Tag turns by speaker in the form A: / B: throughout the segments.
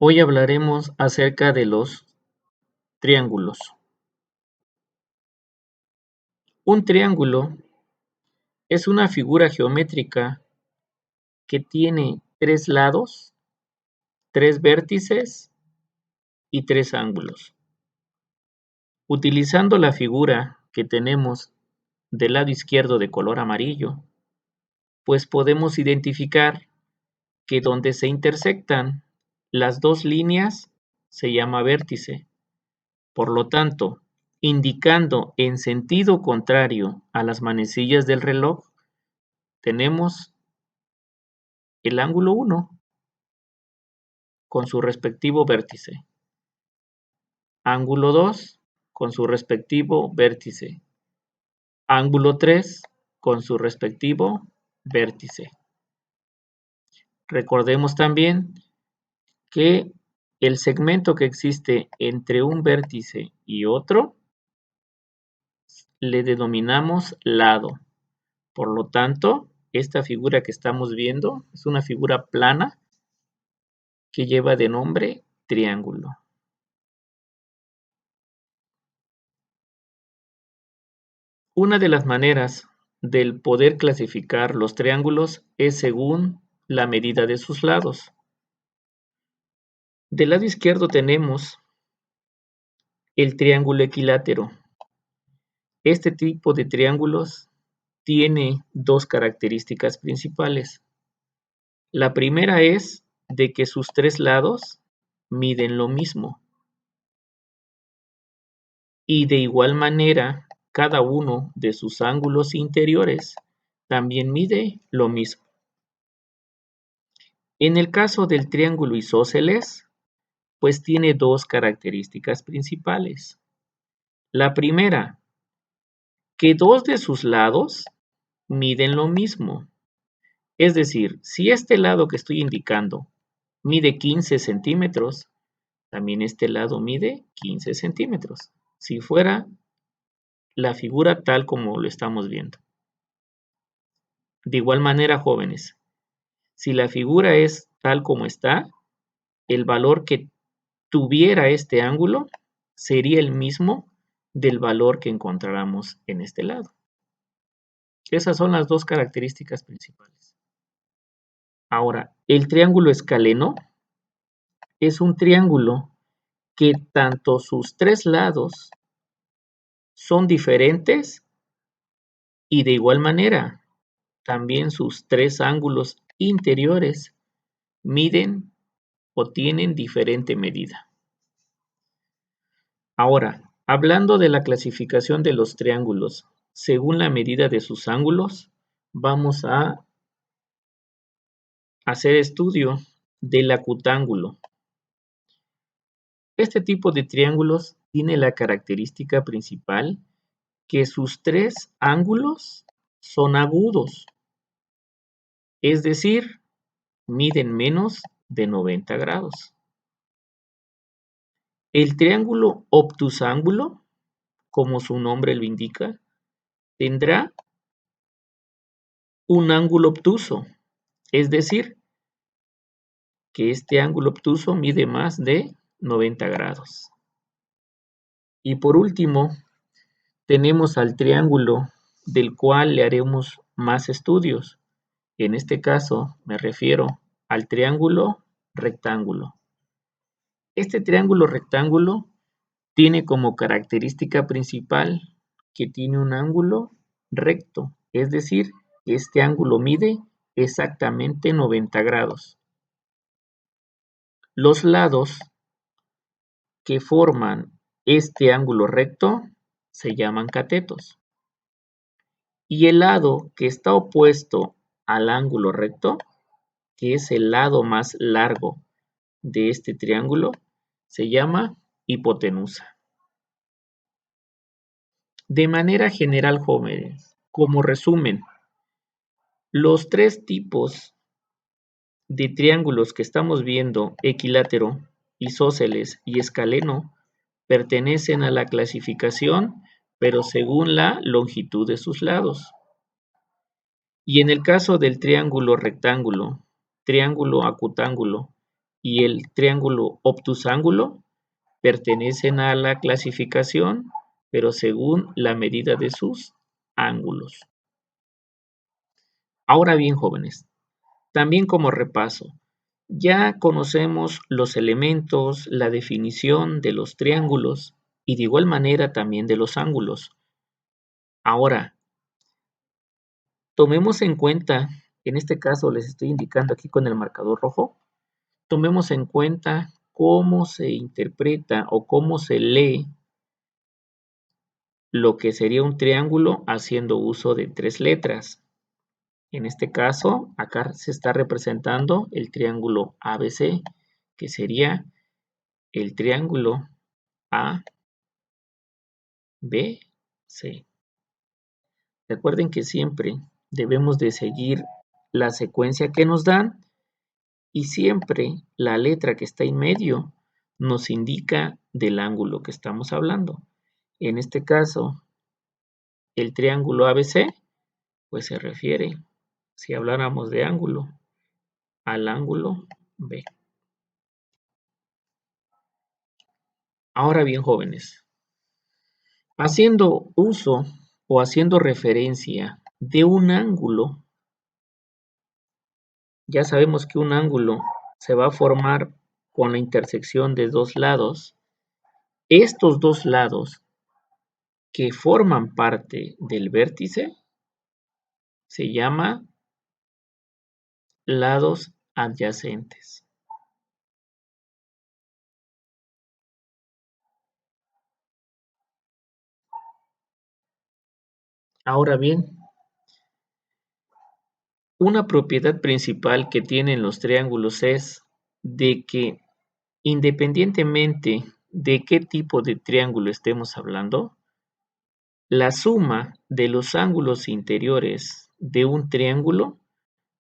A: Hoy hablaremos acerca de los triángulos. Un triángulo es una figura geométrica que tiene tres lados, tres vértices y tres ángulos. Utilizando la figura que tenemos del lado izquierdo de color amarillo, pues podemos identificar que donde se intersectan las dos líneas se llama vértice. Por lo tanto, indicando en sentido contrario a las manecillas del reloj, tenemos el ángulo 1 con su respectivo vértice, ángulo 2 con su respectivo vértice, ángulo 3 con su respectivo vértice. Recordemos también que el segmento que existe entre un vértice y otro le denominamos lado. Por lo tanto, esta figura que estamos viendo es una figura plana que lleva de nombre triángulo. Una de las maneras del poder clasificar los triángulos es según la medida de sus lados. Del lado izquierdo tenemos el triángulo equilátero. Este tipo de triángulos tiene dos características principales. La primera es de que sus tres lados miden lo mismo. Y de igual manera, cada uno de sus ángulos interiores también mide lo mismo. En el caso del triángulo isósceles, pues tiene dos características principales. La primera, que dos de sus lados miden lo mismo. Es decir, si este lado que estoy indicando mide 15 centímetros, también este lado mide 15 centímetros. Si fuera la figura tal como lo estamos viendo. De igual manera, jóvenes, si la figura es tal como está, el valor que tuviera este ángulo sería el mismo del valor que encontráramos en este lado. Esas son las dos características principales. Ahora, el triángulo escaleno es un triángulo que tanto sus tres lados son diferentes y de igual manera también sus tres ángulos interiores miden o tienen diferente medida. Ahora, hablando de la clasificación de los triángulos según la medida de sus ángulos, vamos a hacer estudio del acutángulo. Este tipo de triángulos tiene la característica principal que sus tres ángulos son agudos, es decir, miden menos de 90 grados. El triángulo obtusángulo, como su nombre lo indica, tendrá un ángulo obtuso, es decir, que este ángulo obtuso mide más de 90 grados. Y por último, tenemos al triángulo del cual le haremos más estudios. En este caso me refiero al triángulo rectángulo. Este triángulo rectángulo tiene como característica principal que tiene un ángulo recto, es decir, este ángulo mide exactamente 90 grados. Los lados que forman este ángulo recto se llaman catetos. Y el lado que está opuesto al ángulo recto, que es el lado más largo de este triángulo, se llama hipotenusa. De manera general, jóvenes, como resumen, los tres tipos de triángulos que estamos viendo, equilátero, isósceles y escaleno, pertenecen a la clasificación, pero según la longitud de sus lados. Y en el caso del triángulo rectángulo, triángulo acutángulo y el triángulo obtusángulo pertenecen a la clasificación, pero según la medida de sus ángulos. Ahora bien, jóvenes, también como repaso, ya conocemos los elementos, la definición de los triángulos y de igual manera también de los ángulos. Ahora, tomemos en cuenta, en este caso les estoy indicando aquí con el marcador rojo, tomemos en cuenta cómo se interpreta o cómo se lee lo que sería un triángulo haciendo uso de 3 letras. En este caso, acá se está representando el triángulo ABC, que sería el triángulo ABC. Recuerden que siempre debemos de seguir la secuencia que nos dan y siempre la letra que está en medio nos indica del ángulo que estamos hablando. En este caso, el triángulo ABC, pues se refiere, si habláramos de ángulo, al ángulo B. Ahora bien, jóvenes, haciendo uso o haciendo referencia de un ángulo, ya sabemos que un ángulo se va a formar con la intersección de dos lados. Estos dos lados que forman parte del vértice se llama lados adyacentes. Ahora bien, una propiedad principal que tienen los triángulos es de que independientemente de qué tipo de triángulo estemos hablando, la suma de los ángulos interiores de un triángulo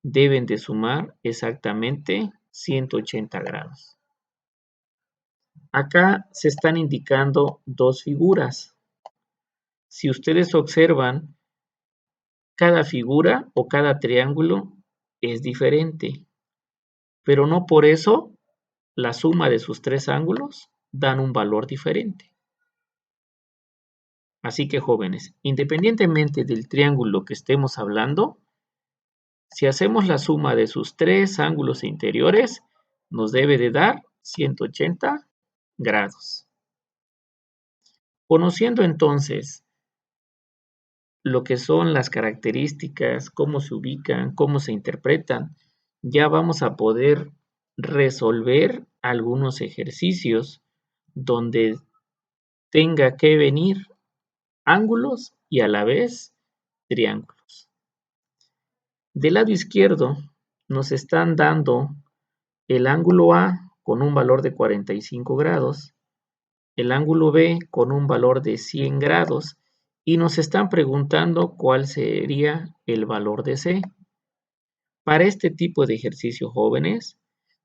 A: deben de sumar exactamente 180 grados. Acá se están indicando dos figuras. Si ustedes observan, cada figura o cada triángulo es diferente, pero no por eso la suma de sus tres ángulos dan un valor diferente. Así que jóvenes, independientemente del triángulo que estemos hablando, si hacemos la suma de sus tres ángulos interiores, nos debe de dar 180 grados. Conociendo entonces lo que son las características, cómo se ubican, cómo se interpretan, ya vamos a poder resolver algunos ejercicios donde tenga que venir ángulos y a la vez triángulos. Del lado izquierdo nos están dando el ángulo A con un valor de 45 grados, el ángulo B con un valor de 100 grados y nos están preguntando cuál sería el valor de C. Para este tipo de ejercicio, jóvenes,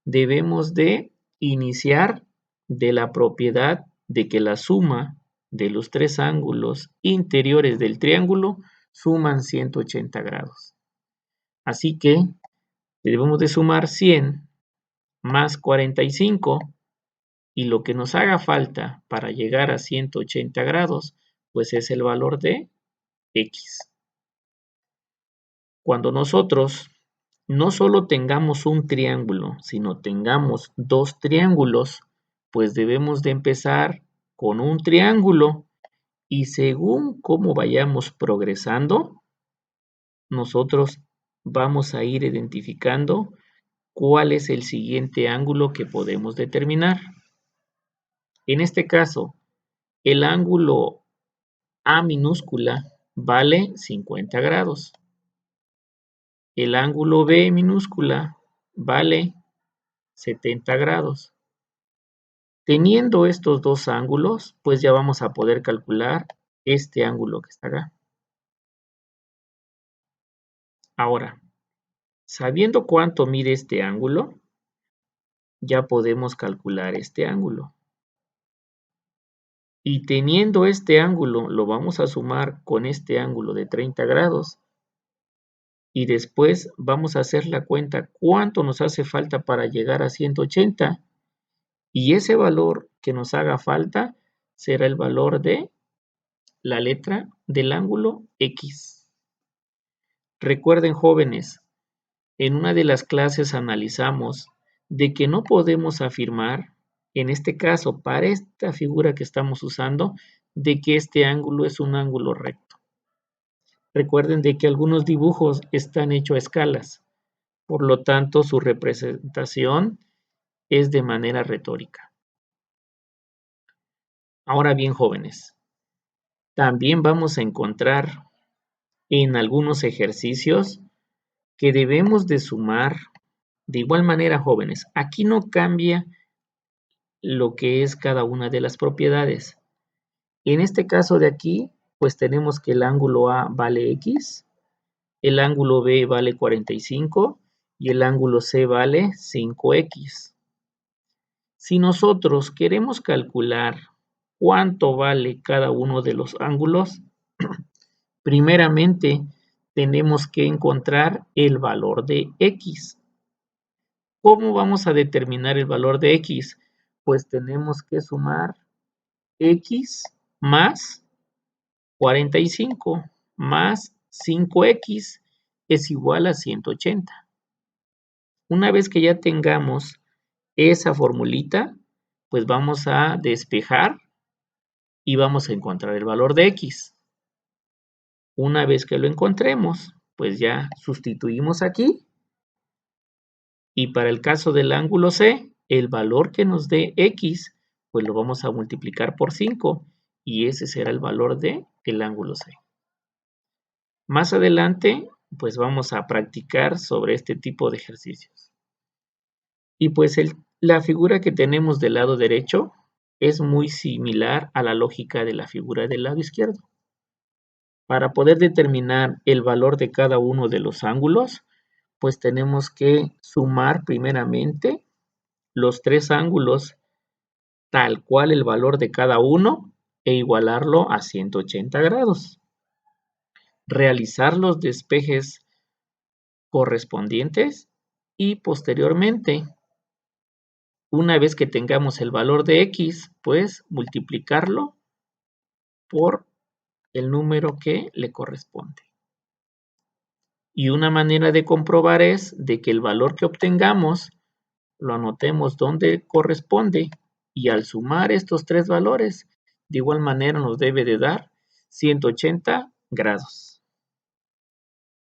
A: debemos de iniciar de la propiedad de que la suma de los tres ángulos interiores del triángulo suman 180 grados. Así que debemos de sumar 100 más 45 y lo que nos haga falta para llegar a 180 grados, pues es el valor de X. Cuando nosotros no solo tengamos un triángulo, sino tengamos dos triángulos, pues debemos de empezar con un triángulo y según cómo vayamos progresando, nosotros vamos a ir identificando cuál es el siguiente ángulo que podemos determinar. En este caso, el ángulo A minúscula vale 50 grados. El ángulo B minúscula vale 70 grados. Teniendo estos dos ángulos, pues ya vamos a poder calcular este ángulo que está acá. Ahora, sabiendo cuánto mide este ángulo, ya podemos calcular este ángulo. Y teniendo este ángulo, lo vamos a sumar con este ángulo de 30 grados. y después vamos a hacer la cuenta cuánto nos hace falta para llegar a 180 y ese valor que nos haga falta será el valor de la letra del ángulo X. Recuerden, jóvenes, en una de las clases analizamos de que no podemos afirmar, en este caso, para esta figura que estamos usando, de que este ángulo es un ángulo recto. Recuerden de que algunos dibujos están hechos a escalas, por lo tanto su representación es de manera retórica. Ahora bien, jóvenes, también vamos a encontrar en algunos ejercicios que debemos de sumar. De igual manera, jóvenes, aquí no cambia lo que es cada una de las propiedades. En este caso de aquí, pues tenemos que el ángulo A vale X, el ángulo B vale 45 y el ángulo C vale 5X. Si nosotros queremos calcular cuánto vale cada uno de los ángulos, primeramente tenemos que encontrar el valor de X. ¿Cómo vamos a determinar el valor de X? Pues tenemos que sumar X más 45 más 5X es igual a 180. Una vez que ya tengamos esa formulita, pues vamos a despejar y vamos a encontrar el valor de X. Una vez que lo encontremos, pues ya sustituimos aquí y para el caso del ángulo C, el valor que nos dé X, pues lo vamos a multiplicar por 5 y ese será el valor del ángulo C. Más adelante, pues vamos a practicar sobre este tipo de ejercicios. Y pues la figura que tenemos del lado derecho es muy similar a la lógica de la figura del lado izquierdo. Para poder determinar el valor de cada uno de los ángulos, pues tenemos que sumar primeramente los tres ángulos tal cual el valor de cada uno e igualarlo a 180 grados. Realizar los despejes correspondientes y posteriormente, una vez que tengamos el valor de X, pues multiplicarlo por el número que le corresponde. Y una manera de comprobar es de que el valor que obtengamos lo anotemos donde corresponde y al sumar estos tres valores, de igual manera nos debe de dar 180 grados.